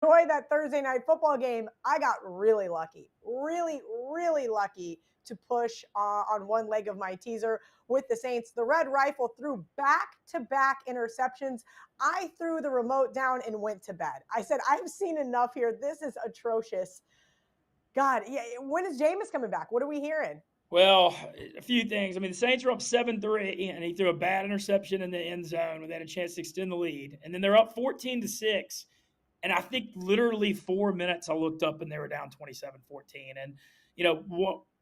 enjoy that Thursday night football game, I got really lucky, really lucky to push on one leg of my teaser with the Saints. The Red Rifle threw back-to-back interceptions. I threw the remote down and went to bed. I said, I've seen enough here. This is atrocious. God, yeah. When is Jameis coming back? What are we hearing? Well, a few things. I mean, the Saints are up 7-3, and he threw a bad interception in the end zone when they had a chance to extend the lead. And then they're up 14-6. And I think literally 4 minutes I looked up and they were down 27-14. And,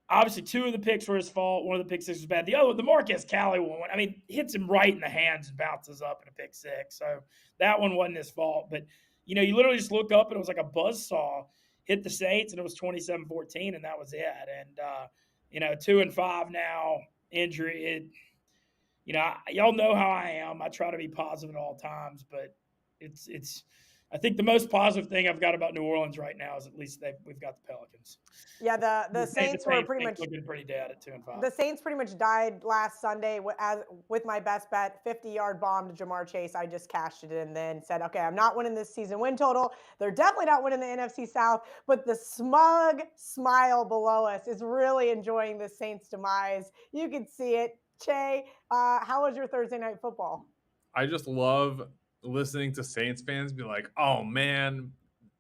obviously two of the picks were his fault. One of the pick six was bad. The other, the Marquez Cali one, I mean, hits him right in the hands and bounces up in a pick six. So that one wasn't his fault. But, you literally just look up and it was like a buzz saw hit the Saints and it was 27-14 and that was it. And, 2-5 now, injury. Y'all know how I am. I try to be positive at all times, but it's. I think the most positive thing I've got about New Orleans right now is at least we've got the Pelicans. Yeah, the Saints were pretty much looking pretty dead at 2-5. the Saints pretty much died last Sunday with my best bet, 50-yard bomb to Jamar Chase. I just cashed it and then said, okay, I'm not winning this season win total. They're definitely not winning the NFC South, but the smug smile below us is really enjoying the Saints' demise. You can see it. Che, how was your Thursday night football? I just love listening to Saints fans be like, oh man,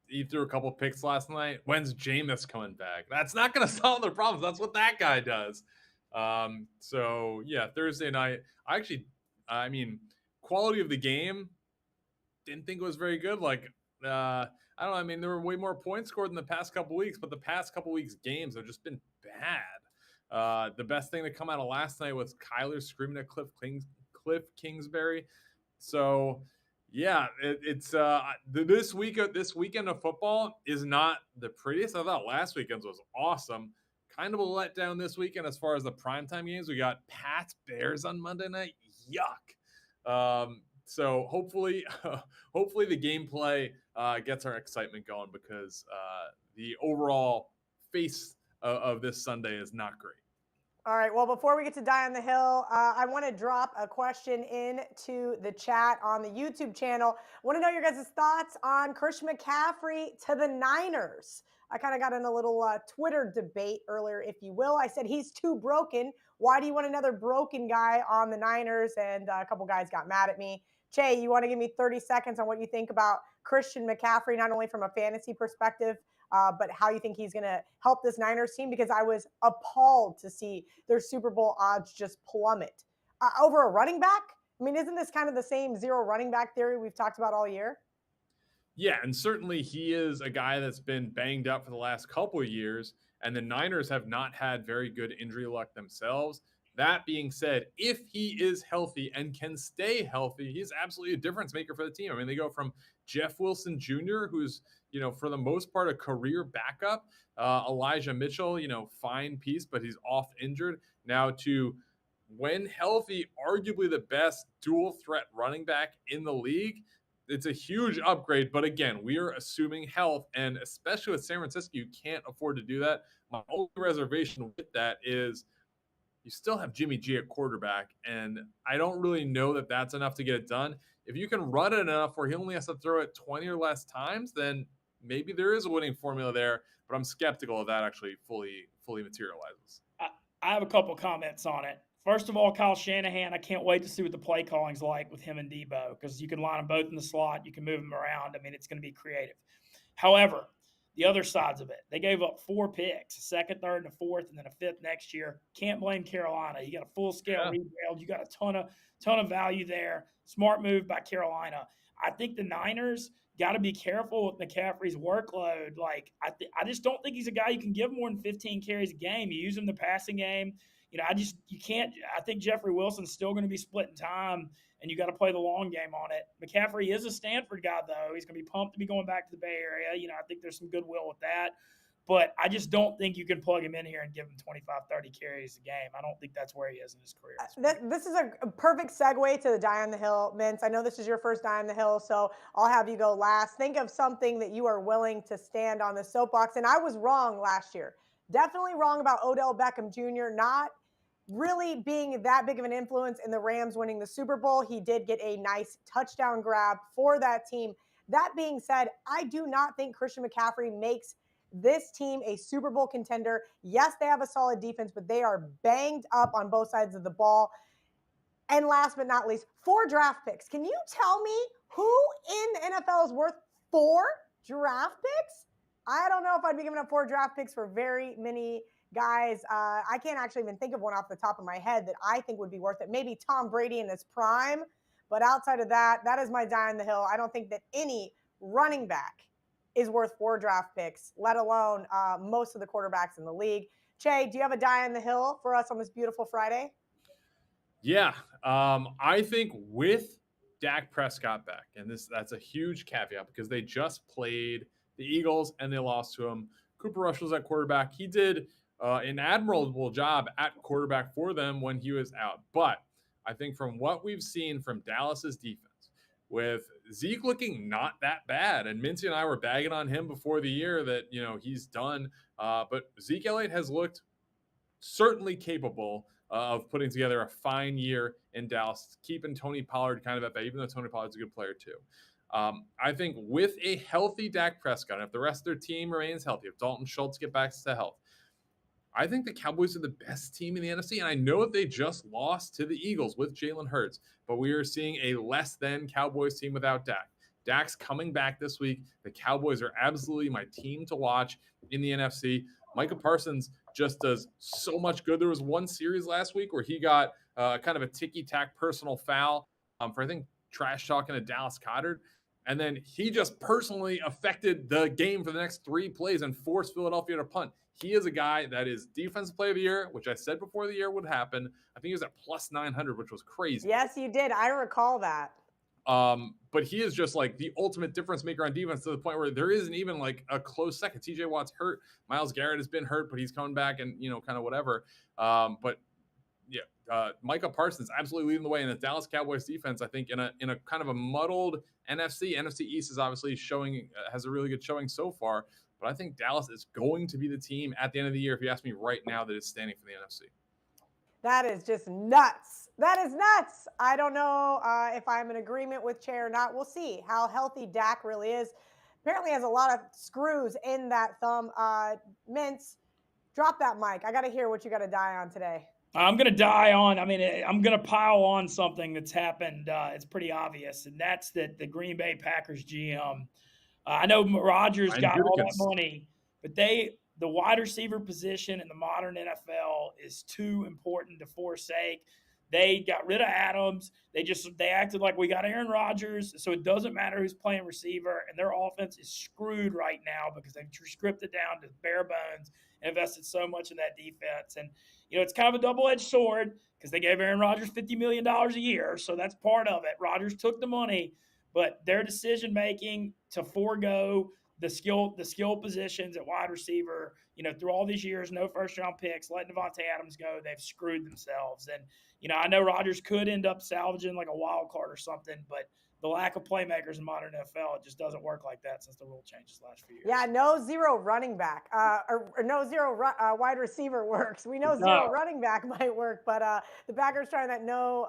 he threw a couple picks last night. When's Jameis coming back? That's not going to solve their problems. That's what that guy does. So yeah, Thursday night. I mean, quality of the game, didn't think it was very good. Like, I don't know. I mean, there were way more points scored in the past couple weeks, but the past couple weeks games have just been bad. The best thing to come out of last night was Kyler screaming at Cliff Kingsbury. So yeah, it's this weekend of football is not the prettiest. I thought last weekend's was awesome. Kind of a letdown this weekend as far as the primetime games. We got Pats Bears on Monday night. Yuck. So hopefully the gameplay gets our excitement going because the overall face of this Sunday is not great. All right. Well, before we get to Die on the Hill, I want to drop a question into the chat on the YouTube channel. I want to know your guys' thoughts on Christian McCaffrey to the Niners. I kind of got in a little Twitter debate earlier, if you will. I said he's too broken. Why do you want another broken guy on the Niners? And a couple guys got mad at me. Che, you want to give me 30 seconds on what you think about Christian McCaffrey, not only from a fantasy perspective, but how you think he's going to help this Niners team? Because I was appalled to see their Super Bowl odds just plummet over a running back. I mean, isn't this kind of the same zero running back theory we've talked about all year? Yeah, and certainly he is a guy that's been banged up for the last couple of years, and the Niners have not had very good injury luck themselves. That being said, if he is healthy and can stay healthy, he's absolutely a difference maker for the team. I mean, they go from Jeff Wilson Jr., who's, for the most part, a career backup, Elijah Mitchell, fine piece, but he's off injured, now to, when healthy, arguably the best dual threat running back in the league. It's a huge upgrade, but again, we are assuming health, and especially with San Francisco, you can't afford to do that. My only reservation with that is you still have Jimmy G at quarterback, and I don't really know that that's enough to get it done. If you can run it enough where he only has to throw it 20 or less times, then maybe there is a winning formula there, but I'm skeptical of that actually fully materializes. I have a couple comments on it. First of all, Kyle Shanahan, I can't wait to see what the play calling's like with him and Debo, because you can line them both in the slot. You can move them around. I mean, it's going to be creative. However, the other sides of it, they gave up 4 picks, a second, third, and a fourth, and then a fifth next year. Can't blame Carolina. You got a full-scale rebuild. You got a ton of value there. Smart move by Carolina. I think the Niners got to be careful with McCaffrey's workload. Like, I just don't think he's a guy you can give more than 15 carries a game. You use him in the passing game. You can't. I think Jeffrey Wilson's still going to be splitting time, and you got to play the long game on it. McCaffrey is a Stanford guy, though. He's going to be pumped to be going back to the Bay Area. I think there's some goodwill with that. But I just don't think you can plug him in here and give him 25, 30 carries a game. I don't think that's where he is in his career. This is a perfect segue to the Die on the Hill, Mintz. I know this is your first Die on the Hill, so I'll have you go last. Think of something that you are willing to stand on the soapbox. And I was wrong last year. Definitely wrong about Odell Beckham Jr. not really being that big of an influence in the Rams winning the Super Bowl. He did get a nice touchdown grab for that team. That being said, I do not think Christian McCaffrey makes this team a Super Bowl contender. Yes, they have a solid defense, but they are banged up on both sides of the ball. And last but not least, 4 draft picks. Can you tell me who in the NFL is worth 4 draft picks? I don't know if I'd be giving up 4 draft picks for very many guys. I can't actually even think of one off the top of my head that I think would be worth it. Maybe Tom Brady in his prime. But outside of that, that is my die on the hill. I don't think that any running back is worth 4 draft picks, let alone most of the quarterbacks in the league. Cheah, do you have a die on the hill for us on this beautiful Friday? Yeah, I think with Dak Prescott back, and that's a huge caveat because they just played the Eagles and they lost to him. Cooper Rush was at quarterback. He did an admirable job at quarterback for them when he was out. But I think from what we've seen from Dallas's defense, with Zeke looking not that bad, and Mincy and I were bagging on him before the year that he's done, but Zeke Elliott has looked certainly capable of putting together a fine year in Dallas, keeping Tony Pollard kind of at bay, even though Tony Pollard's a good player too. I think with a healthy Dak Prescott, if the rest of their team remains healthy, if Dalton Schultz gets back to health, I think the Cowboys are the best team in the NFC. And I know that they just lost to the Eagles with Jalen Hurts, but we are seeing a less than Cowboys team without Dak. Dak's coming back this week. The Cowboys are absolutely my team to watch in the NFC. Micah Parsons just does so much good. There was one series last week where he got kind of a ticky-tack personal foul for, I think, trash talking to Dallas Goedert. And then he just personally affected the game for the next 3 plays and forced Philadelphia to punt. He is a guy that is defensive player of the year, which I said before the year would happen. I think he was at plus 900, which was crazy. Yes, you did. I recall that. But he is just like the ultimate difference maker on defense to the point where there isn't even like a close second. TJ Watt's hurt. Myles Garrett has been hurt, but he's coming back and, kind of whatever. But yeah, Micah Parsons absolutely leading the way in the Dallas Cowboys defense. I think in a kind of a muddled NFC. NFC East is obviously has a really good showing so far. But I think Dallas is going to be the team at the end of the year, if you ask me right now, that is standing for the NFC. That is just nuts. That is nuts. I don't know if I'm in agreement with Cheah or not. We'll see how healthy Dak really is. Apparently has a lot of screws in that thumb. Mintz, drop that mic. I got to hear what you got to die on today. I'm going to die on, I'm going to pile on something that's happened. It's pretty obvious, and that's that the Green Bay Packers GM, I know Rodgers got all that money, but the wide receiver position in the modern NFL is too important to forsake. They got rid of Adams. They acted like we got Aaron Rodgers, so it doesn't matter who's playing receiver, and their offense is screwed right now because they've stripped it down to bare bones and invested so much in that defense. And, it's kind of a double-edged sword because they gave Aaron Rodgers $50 million a year, so that's part of it. Rodgers took the money, but their decision-making to forego the skill positions at wide receiver, through all these years, no first-round picks, letting Devontae Adams go, they've screwed themselves. And, I know Rodgers could end up salvaging like a wild card or something, but the lack of playmakers in modern NFL, it just doesn't work like that since the rule changes last few years. Yeah, no zero running back or no zero wide receiver works. We know zero running back might work, but the Packers trying that no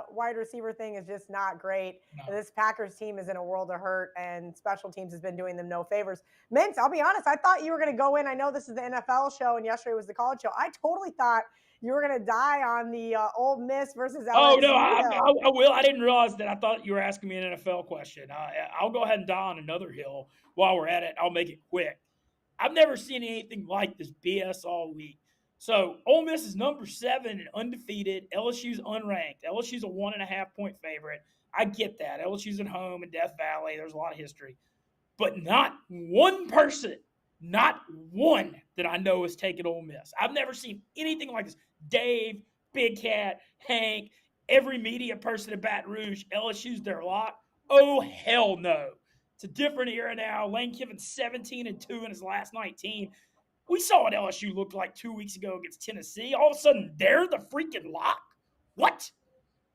wide receiver thing is just not great. No. This Packers team is in a world of hurt, and special teams has been doing them no favors. Mintz, I'll be honest, I thought you were going to go in. I know this is the NFL show, and yesterday was the college show. I totally thought you were going to die on the Ole Miss versus LSU. Oh, no, I will. I didn't realize that. I thought you were asking me an NFL question. I'll go ahead and die on another hill while we're at it. I'll make it quick. I've never seen anything like this BS all week. So Ole Miss is number 7 and undefeated. LSU's unranked. LSU's a 1.5-point favorite. I get that. LSU's at home in Death Valley. There's a lot of history. But not one person, not one that I know has taken Ole Miss. I've never seen anything like this. Dave, Big Cat, Hank, every media person at Baton Rouge, LSU's their lock. Oh, hell no. It's a different era now. Lane Kiffin's 17-2 in his last 19. We saw what LSU looked like 2 weeks ago against Tennessee. All of a sudden, they're the freaking lock? What?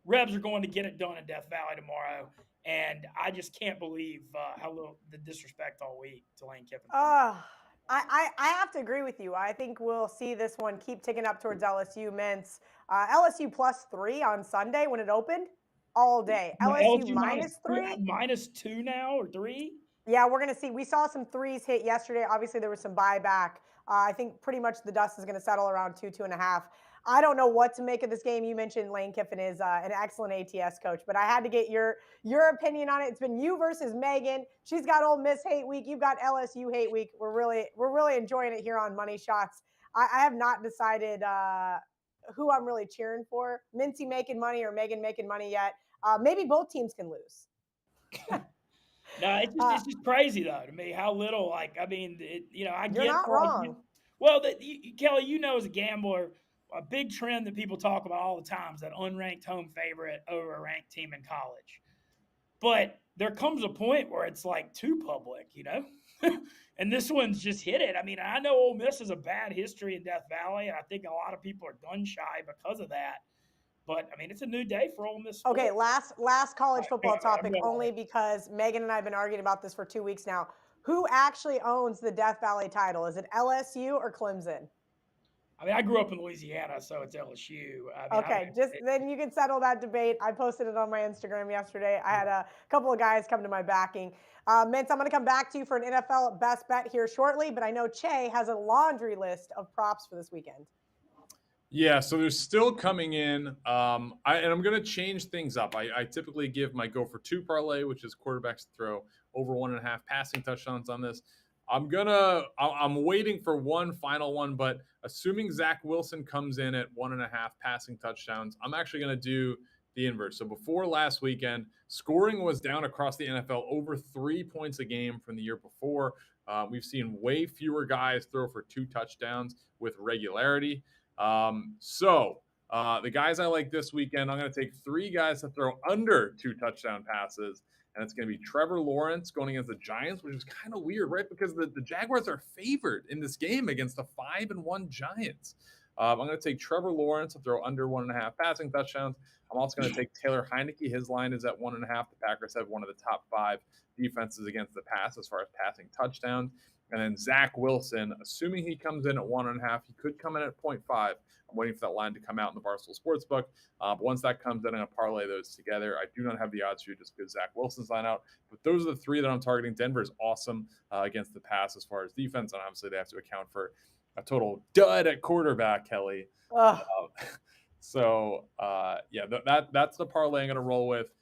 Rebs are going to get it done in Death Valley tomorrow. And I just can't believe how little the disrespect all week to Lane Kiffin. I have to agree with you. I think we'll see this one keep ticking up towards LSU. Mintz. LSU +3 on Sunday when it opened. all day. No, LSU LSU -3. -2 now or 3. Yeah, we're going to see. We saw some threes hit yesterday. Obviously, there was some buyback. I think pretty much the dust is going to settle around 2.5. I don't know what to make of this game. You mentioned Lane Kiffin is an excellent ATS coach, but I had to get your opinion on it. It's been you versus Megan. She's got Ole Miss hate week. You've got LSU hate week. We're really enjoying it here on Money Shots. I have not decided who I'm really cheering for. Mincy making money or Megan making money yet. Maybe both teams can lose. No, it's just crazy though to me how little. Like, I mean, I You're get not for like, wrong. well, Kelly, as a gambler, a big trend that people talk about all the time is that unranked home favorite over a ranked team in college. But there comes a point where it's like too public, and this one's just hit it. I mean, I know Ole Miss has a bad history in Death Valley, and I think a lot of people are gun shy because of that. But I mean, it's a new day for Ole Miss. Okay, Sports. last college football topic, everyone- only because Megan and I have been arguing about this for 2 weeks now. Who actually owns the Death Valley title? Is it LSU or Clemson? I mean, I grew up in Louisiana, so it's LSU. Then you can settle that debate. I posted it on my Instagram yesterday. I had a couple of guys come to my backing. Mintz, I'm going to come back to you for an NFL best bet here shortly, but I know Cheah has a laundry list of props for this weekend. Yeah, so they're still coming in. And I'm going to change things up. I typically give my go for 2 parlay, which is quarterbacks to throw over 1.5 passing touchdowns on this. I'm waiting for one final one, but assuming Zach Wilson comes in at 1.5 passing touchdowns, I'm actually going to do the inverse. So before last weekend, scoring was down across the NFL over 3 points a game from the year before. We've seen way fewer guys throw for 2 touchdowns with regularity. The guys I like this weekend, I'm going to take 3 guys to throw under 2 touchdown passes. And it's going to be Trevor Lawrence going against the Giants, which is kind of weird, right? Because the Jaguars are favored in this game against the 5-1 Giants. I'm going to take Trevor Lawrence to throw under 1.5 passing touchdowns. I'm also going to take Taylor Heineke. His line is at 1.5. The Packers have one of the top 5 defenses against the pass as far as passing touchdowns. And then Zach Wilson, assuming he comes in at 1.5, he could come in at 0.5. I'm waiting for that line to come out in the Barstool Sports book. But once that comes in, I'm going to parlay those together. I do not have the odds for you just because Zach Wilson's line out. But those are the 3 that I'm targeting. Denver is awesome against the pass as far as defense. And obviously, they have to account for a total dud at quarterback, Kelly. That's the parlay I'm going to roll with.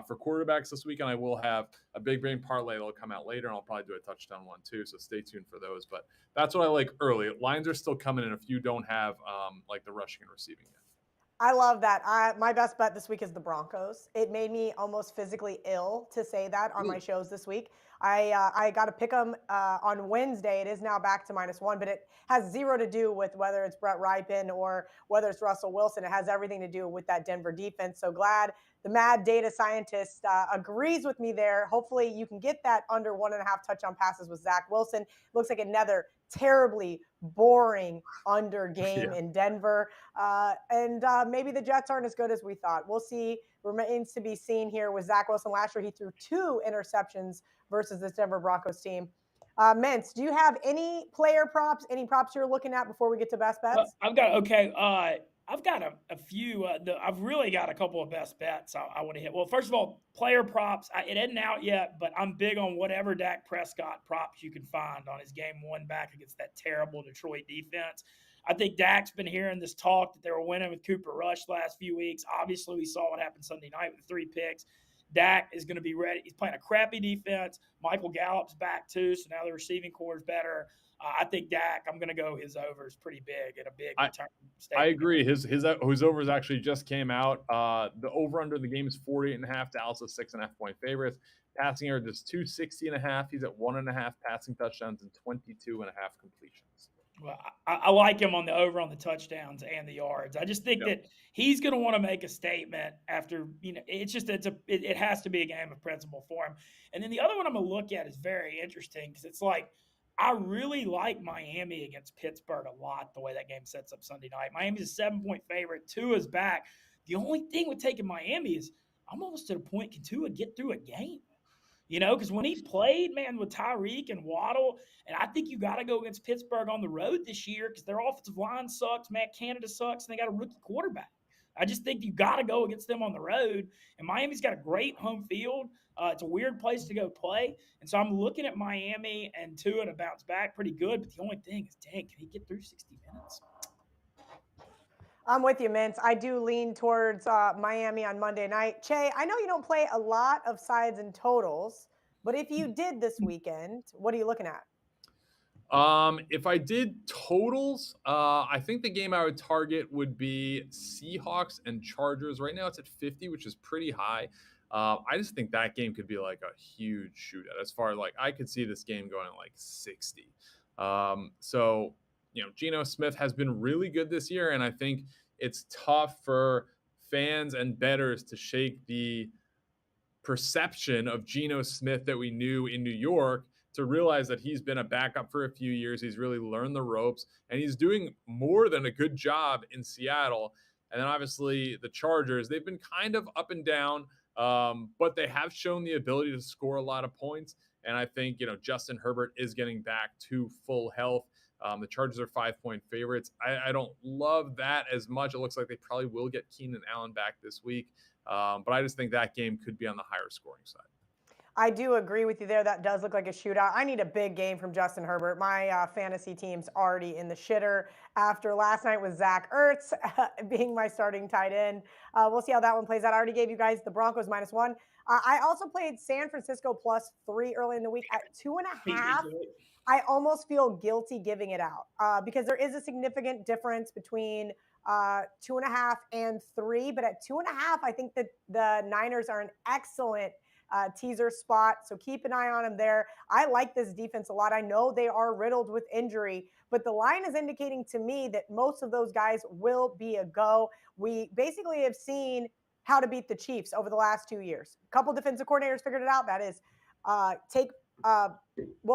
For quarterbacks this weekend, I will have a big brain parlay that'll come out later, and I'll probably do a touchdown one too. So stay tuned for those. But that's what I like early. Lines are still coming in if you don't have like the rushing and receiving yet. I love that. My best bet this week is the Broncos. It made me almost physically ill to say that on my shows this week. I got to pick them on Wednesday. It is now back to -1, but it has 0 to do with whether it's Brett Rypien or whether it's Russell Wilson. It has everything to do with that Denver defense. So glad the mad data scientist agrees with me there. Hopefully you can get that under 1.5 touchdown passes with Zach Wilson. Looks like another terribly boring under game in Denver. Maybe the Jets aren't as good as we thought. We'll see. Remains to be seen here with Zach Wilson. Last year, he threw 2 interceptions versus this Denver Broncos team. Mintz, do you have any player props, any props you're looking at before we get to best bets? I've got a few. I've really got a couple of best bets I want to hit. Well, first of all, player props. It isn't out yet, but I'm big on whatever Dak Prescott props you can find on his game 1 back against that terrible Detroit defense. I think Dak's been hearing this talk that they were winning with Cooper Rush last few weeks. Obviously, we saw what happened Sunday night with 3 picks. Dak is going to be ready. He's playing a crappy defense. Michael Gallup's back too, so now the receiving core is better. I think Dak, I'm going to go his over is pretty big at a big return. I agree. His overs actually just came out. The over under the game is 48.5. Dallas is 6.5 point favorites. Passing yard is 260.5. He's at 1.5 passing touchdowns and 22.5 completions. Well, I like him on the over on the touchdowns and the yards. I just think that he's going to want to make a statement after, it has to be a game of principle for him. And then the other one I'm going to look at is very interesting because it's like, I really like Miami against Pittsburgh a lot, the way that game sets up Sunday night. Miami's a 7-point favorite. Tua's back. The only thing with taking Miami is I'm almost to the point, can Tua get through a game? Because when he played, man, with Tyreek and Waddle, and I think you got to go against Pittsburgh on the road this year because their offensive line sucks. Matt Canada sucks, and they got a rookie quarterback. I just think you got to go against them on the road. And Miami's got a great home field. It's a weird place to go play. And so I'm looking at Miami and Tua to bounce back pretty good. But the only thing is, dang, can he get through 60 minutes? I'm with you, Mintz. I do lean towards Miami on Monday night. Che, I know you don't play a lot of sides and totals, but if you did this weekend, what are you looking at? If I did totals, I think the game I would target would be Seahawks and Chargers. Right now it's at 50, which is pretty high. I just think that game could be like a huge shootout. As far as like I could see this game going at like 60. So Geno Smith has been really good this year, and I think it's tough for fans and bettors to shake the perception of Geno Smith that we knew in New York, to realize that he's been a backup for a few years. He's really learned the ropes, and he's doing more than a good job in Seattle. And then obviously the Chargers, they've been kind of up and down, but they have shown the ability to score a lot of points. And I think, Justin Herbert is getting back to full health. The Chargers are 5-point favorites. I don't love that as much. It looks like they probably will get Keenan Allen back this week. But I just think that game could be on the higher scoring side. I do agree with you there. That does look like a shootout. I need a big game from Justin Herbert. My fantasy team's already in the shitter after last night with Zach Ertz being my starting tight end. We'll see how that one plays out. I already gave you guys the Broncos -1. I also played San Francisco +3 early in the week at 2.5. I almost feel guilty giving it out because there is a significant difference between 2.5 and 3. But at 2.5, I think that the Niners are an excellent teaser spot. So keep an eye on them there. I like this defense a lot. I know they are riddled with injury, but the line is indicating to me that most of those guys will be a go. We basically have seen how to beat the Chiefs over the last 2 years. A couple defensive coordinators figured it out. That is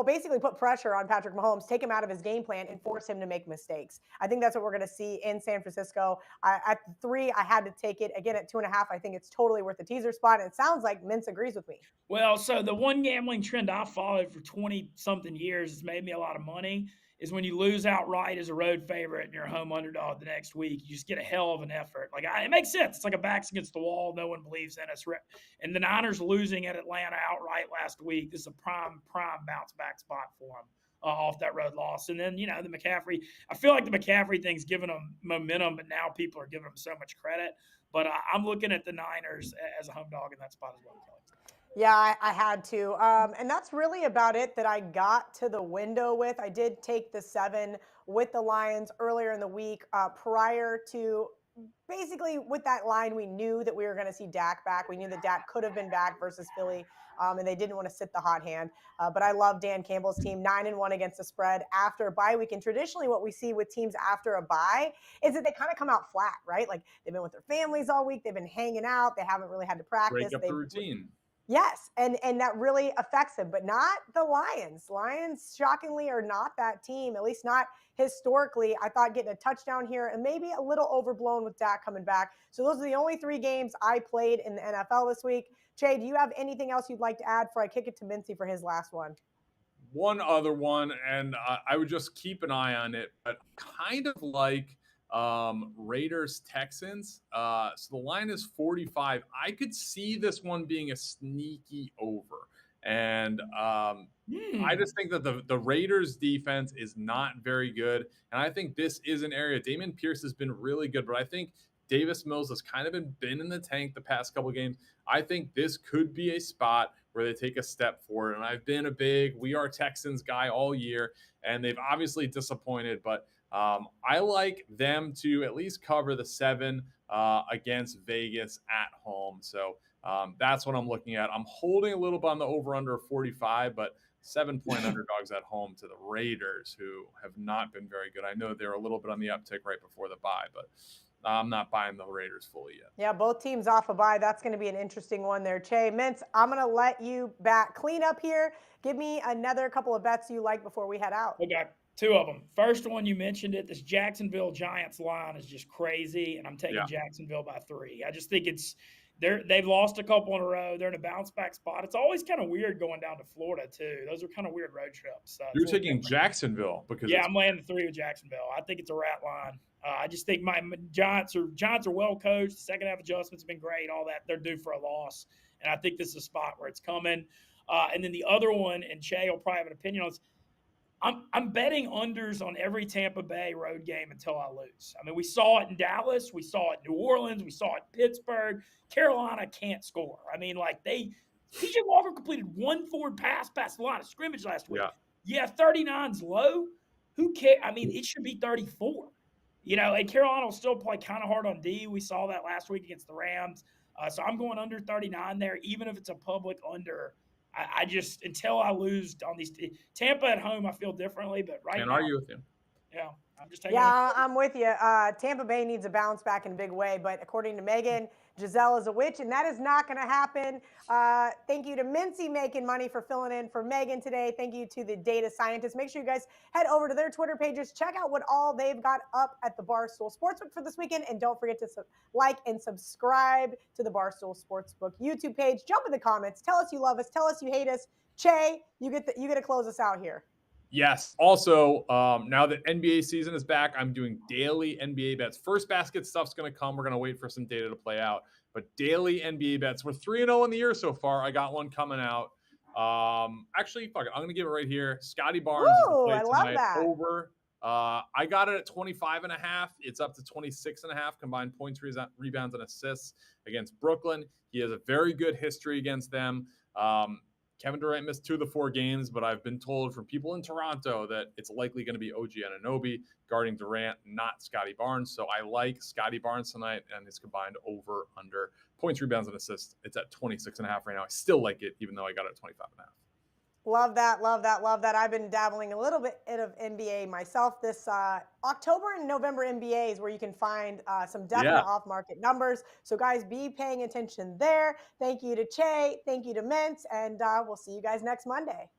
basically put pressure on Patrick Mahomes, take him out of his game plan, and force him to make mistakes. I think that's what we're going to see in San Francisco. At 3, I had to take it. Again, at 2.5, I think it's totally worth the teaser spot. And it sounds like Mintz agrees with me. Well, so the one gambling trend I followed for 20-something years has made me a lot of money is when you lose outright as a road favorite and you're a home underdog the next week, you just get a hell of an effort. It makes sense. It's like a backs against the wall. No one believes in us. And the Niners losing at Atlanta outright last week, this is a prime bounce back spot for them off that road loss. And then, the McCaffrey, I feel like the McCaffrey thing's given them momentum, but now people are giving them so much credit. But I'm looking at the Niners as a home dog in that spot as well, Kelly. Yeah, I had to. And that's really about it that I got to the window with. I did take the 7 with the Lions earlier in the week prior to basically with that line. We knew that we were going to see Dak back. We knew that Dak could have been back versus Philly, and they didn't want to sit the hot hand. But I love Dan Campbell's team, 9-1 against the spread after a bye week. And traditionally what we see with teams after a bye is that they kind of come out flat, right? Like they've been with their families all week. They've been hanging out. They haven't really had to practice. Break up the routine. Yes, and that really affects him, but not the Lions. Lions, shockingly, are not that team, at least not historically. I thought getting a touchdown here and maybe a little overblown with Dak coming back. So those are the only 3 games I played in the NFL this week. Che, do you have anything else you'd like to add before I kick it to Mincy for his last one? One other one, and I would just keep an eye on it, but kind of like Raiders Texans. So the line is 45. I could see this one being a sneaky over. And I just think that the Raiders defense is not very good. And I think this is an area. Dameon Pierce has been really good, but I think Davis Mills has kind of been in the tank the past couple games. I think this could be a spot where they take a step forward. And I've been a big We Are Texans guy all year, and they've obviously disappointed, but I like them to at least cover the 7 against Vegas at home. So that's what I'm looking at. I'm holding a little bit on the over-under 45, but 7-point underdogs at home to the Raiders, who have not been very good. I know they're a little bit on the uptick right before the bye, but I'm not buying the Raiders fully yet. Yeah, both teams off a bye. That's going to be an interesting one there. Che, Mintz, I'm going to let you back clean up here. Give me another couple of bets you like before we head out. Okay. 2 of them. First one, you mentioned it. This Jacksonville Giants line is just crazy, and I'm taking Jacksonville by 3. I just think they've lost a couple in a row. They're in a bounce back spot. It's always kind of weird going down to Florida too. Those are kind of weird road trips. You're taking Jacksonville because I'm laying the 3 with Jacksonville. I think it's a rat line. I just think my Giants are well coached. The second half adjustments have been great. All that, they're due for a loss, and I think this is a spot where it's coming. And then the other one, and Cheah will probably have an opinion on this. I'm betting unders on every Tampa Bay road game until I lose. I mean, we saw it in Dallas, we saw it in New Orleans, we saw it in Pittsburgh. Carolina can't score. I mean, like PJ Walker completed one forward pass past the line of scrimmage last week. Yeah, 39's low. Who cares? I mean, it should be 34. And Carolina will still play kind of hard on D. We saw that last week against the Rams. So I'm going under 39 there, even if it's a public under. I just, until I lose on these Tampa at home, I feel differently. But right now, can't argue with you. Yeah, I'm just taking. Yeah, I'm with you. Tampa Bay needs a bounce back in a big way, but according to Megan, Giselle is a witch, and that is not going to happen. Thank you to Mincy making money for filling in for Megan today. Thank you to the data scientists. Make sure you guys head over to their Twitter pages. Check out what all they've got up at the Barstool Sportsbook for this weekend, and don't forget to like and subscribe to the Barstool Sportsbook YouTube page. Jump in the comments. Tell us you love us. Tell us you hate us. Cheah, you get to close us out here. Yes. Also, now that NBA season is back, I'm doing daily NBA bets. First basket stuff's going to come. We're going to wait for some data to play out. But daily NBA bets. We're 3-0 in the year so far. I got one coming out. Actually, fuck it. I'm going to give it right here. Scotty Barnes is the play I tonight. love that. Over. I got it at 25.5. It's up to 26.5 combined points, rebounds, and assists against Brooklyn. He has a very good history against them. Kevin Durant missed 2 of the 4 games, but I've been told from people in Toronto that it's likely going to be OG Anunoby guarding Durant, not Scotty Barnes. So I like Scotty Barnes tonight and his combined over under points, rebounds, and assists. It's at 26.5 right now. I still like it, even though I got it at 25.5. Love that, love that, love that. I've been dabbling a little bit of NBA myself. This October and November NBA is where you can find some definite off-market numbers. So guys, be paying attention there. Thank you to Cheah. Thank you to Mintz. And we'll see you guys next Monday.